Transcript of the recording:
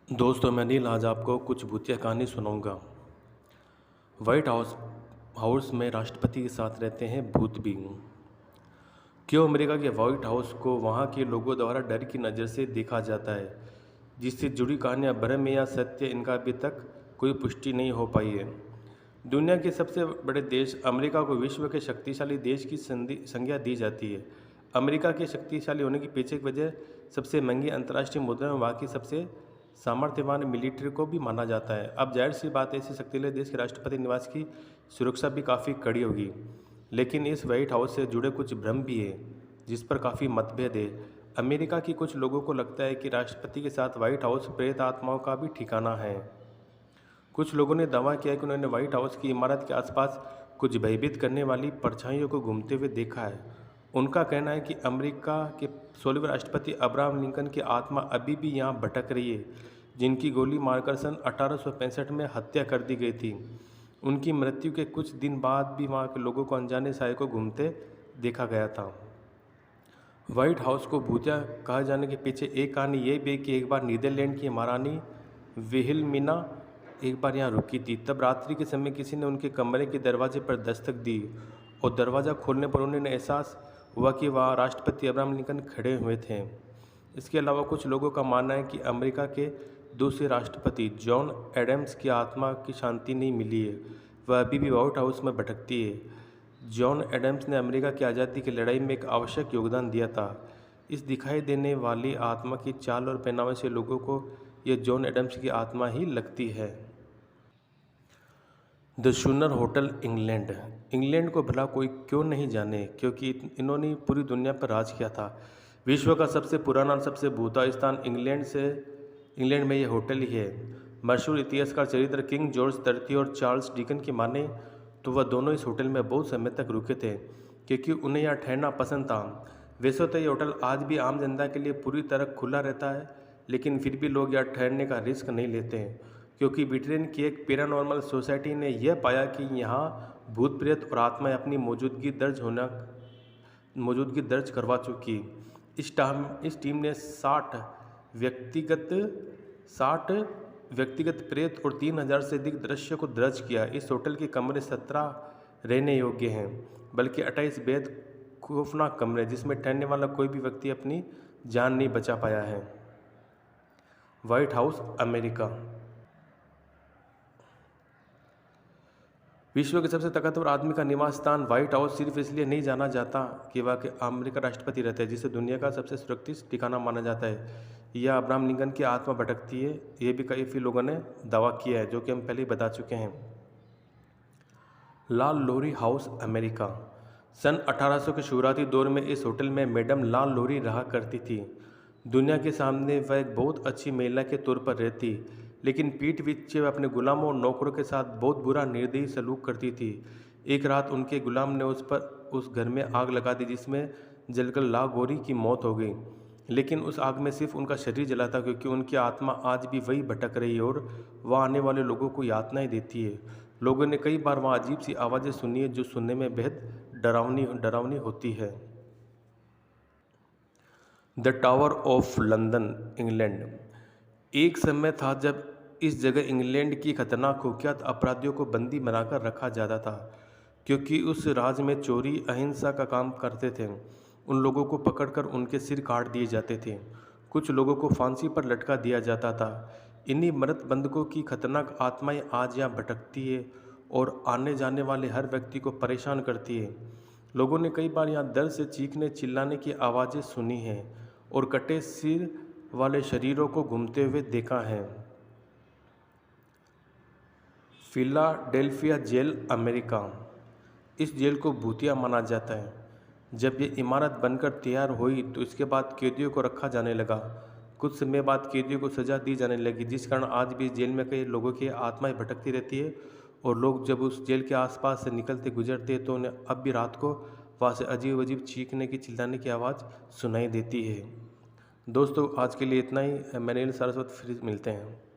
दोस्तों मैं नील आज आपको कुछ भूतिया कहानी सुनाऊंगा। व्हाइट हाउस हाउस में राष्ट्रपति के साथ रहते हैं भूत भी। क्यों अमेरिका के व्हाइट हाउस को वहां के लोगों द्वारा डर की नज़र से देखा जाता है, जिससे जुड़ी कहानियां भ्रम या सत्य, इनका अभी तक कोई पुष्टि नहीं हो पाई है। दुनिया के सबसे बड़े देश अमेरिका को विश्व के शक्तिशाली देश की संज्ञा दी जाती है। अमेरिका के शक्तिशाली होने की पीछे की वजह सबसे महंगी अंतर्राष्ट्रीय मुद्रा में वहाँ की सबसे सामर्थ्यवान मिलिट्री को भी माना जाता है। अब जाहिर सी बात है, ऐसे शक्तिशाली देश के राष्ट्रपति निवास की सुरक्षा भी काफ़ी कड़ी होगी। लेकिन इस व्हाइट हाउस से जुड़े कुछ भ्रम भी है, जिस पर काफ़ी मतभेद है। अमेरिका की कुछ लोगों को लगता है कि राष्ट्रपति के साथ व्हाइट हाउस प्रेत आत्माओं का भी ठिकाना है। कुछ लोगों ने दावा किया कि उन्होंने व्हाइट हाउस की इमारत के आसपास कुछ भयभीत करने वाली परछाइयों को घूमते हुए देखा है। उनका कहना है कि अमेरिका के 16वें राष्ट्रपति अब्राहम लिंकन की आत्मा अभी भी यहाँ भटक रही है, जिनकी गोली मारकर सन 1865 में हत्या कर दी गई थी। उनकी मृत्यु के कुछ दिन बाद भी वहाँ के लोगों को अनजाने साए को घूमते देखा गया था। व्हाइट हाउस को भूतिया कहा जाने के पीछे एक कहानी ये भी है कि एक बार नीदरलैंड की महारानी विल्हेमिना एक बार यहाँ रुकी थी। तब रात्रि के समय किसी ने उनके कमरे के दरवाजे पर दस्तक दी और दरवाज़ा खोलने पर उन्हें एहसास हुआ कि वहाँ राष्ट्रपति अब्राहम लिंकन खड़े हुए थे। इसके अलावा कुछ लोगों का मानना है कि अमेरिका के दूसरे राष्ट्रपति जॉन एडम्स की आत्मा की शांति नहीं मिली है, वह अभी भी व्हाइट हाउस में भटकती है। जॉन एडम्स ने अमेरिका की आज़ादी की लड़ाई में एक आवश्यक योगदान दिया था। इस दिखाई देने वाली आत्मा की चाल और पहनावे से लोगों को यह जॉन एडम्स की आत्मा ही लगती है। द शूनर होटल इंग्लैंड को भला कोई क्यों नहीं जाने, क्योंकि इन्होंने पूरी दुनिया पर राज किया था। विश्व का सबसे पुराना और सबसे भूता स्थान इंग्लैंड में यह होटल ही है। मशहूर इतिहासकार चरित्र किंग जॉर्ज III और चार्ल्स डिकन की माने तो वह दोनों इस होटल में बहुत समय तक रुके थे, क्योंकि उन्हें यहाँ ठहरना पसंद था। वैसे तो ये होटल आज भी आम जनता के लिए पूरी तरह खुला रहता है, लेकिन फिर भी लोग यहाँ ठहरने का रिस्क नहीं लेते हैं, क्योंकि ब्रिटेन की एक पैरानॉर्मल सोसाइटी ने यह पाया कि यहाँ भूत प्रेत और आत्माएं अपनी मौजूदगी दर्ज करवा चुकी। इस टीम ने 60 व्यक्तिगत प्रेत और 3000 से अधिक दृश्य को दर्ज किया। इस होटल के कमरे 17 रहने योग्य हैं, बल्कि 28 बेहद खौफनाक कमरे, जिसमें ठहरने वाला कोई भी व्यक्ति अपनी जान नहीं बचा पाया है। व्हाइट हाउस अमेरिका विश्व के सबसे ताकतवर आदमी का निवास स्थान व्हाइट हाउस सिर्फ इसलिए नहीं जाना जाता कि वह के अमेरिका राष्ट्रपति रहते हैं, जिसे दुनिया का सबसे सुरक्षित ठिकाना माना जाता है, या अब्राहम लिंकन की आत्मा भटकती है। ये भी कई लोगों ने दावा किया है, जो कि हम पहले ही बता चुके हैं। लाल लोरी हाउस अमेरिका सन 1800 के शुरुआती दौर में इस होटल में मैडम लाल लोरी रहा करती थी। दुनिया के सामने वह एक बहुत अच्छी महिला के तौर पर रहती, लेकिन पीठ पीछे वह अपने गुलामों और नौकरों के साथ बहुत बुरा निर्दयी सलूक करती थी। एक रात उनके गुलाम ने उस घर में आग लगा दी, जिसमें जलकर ला गोरी की मौत हो गई। लेकिन उस आग में सिर्फ उनका शरीर जला था, क्योंकि उनकी आत्मा आज भी वही भटक रही है और वह आने वाले लोगों को यातनाएं देती है। लोगों ने कई बार वहाँ अजीब सी आवाज़ें सुनी है, जो सुनने में बेहद डरावनी होती है। The tower of London England एक समय था जब इस जगह इंग्लैंड की खतरनाक कुख्यात अपराधियों को बंदी बनाकर रखा जाता था, क्योंकि उस राज में चोरी अहिंसा का काम करते थे। उन लोगों को पकड़कर उनके सिर काट दिए जाते थे। कुछ लोगों को फांसी पर लटका दिया जाता था। इन्हीं मृत बंधकों की खतरनाक आत्माएं आज यहाँ भटकती है और आने जाने वाले हर व्यक्ति को परेशान करती है। लोगों ने कई बार यहाँ दर्द से चीखने चिल्लाने की आवाज़ें सुनी हैं और कटे सिर वाले शरीरों को घूमते हुए देखा है। फिलाडेल्फिया जेल अमेरिका इस जेल को भूतिया माना जाता है। जब ये इमारत बनकर तैयार हुई तो इसके बाद कैदियों को रखा जाने लगा। कुछ समय बाद कैदियों को सज़ा दी जाने लगी, जिस कारण आज भी इस जेल में कई लोगों की आत्माएं भटकती रहती है, और लोग जब उस जेल के आसपास से निकलते गुजरते हैं तो उन्हें अब भी रात को वहाँ से अजीब अजीब चीखने की चिल्लाने की आवाज़ सुनाई देती है। दोस्तों आज के लिए इतना ही। मैं नील सारस्वत, फिर मिलते हैं।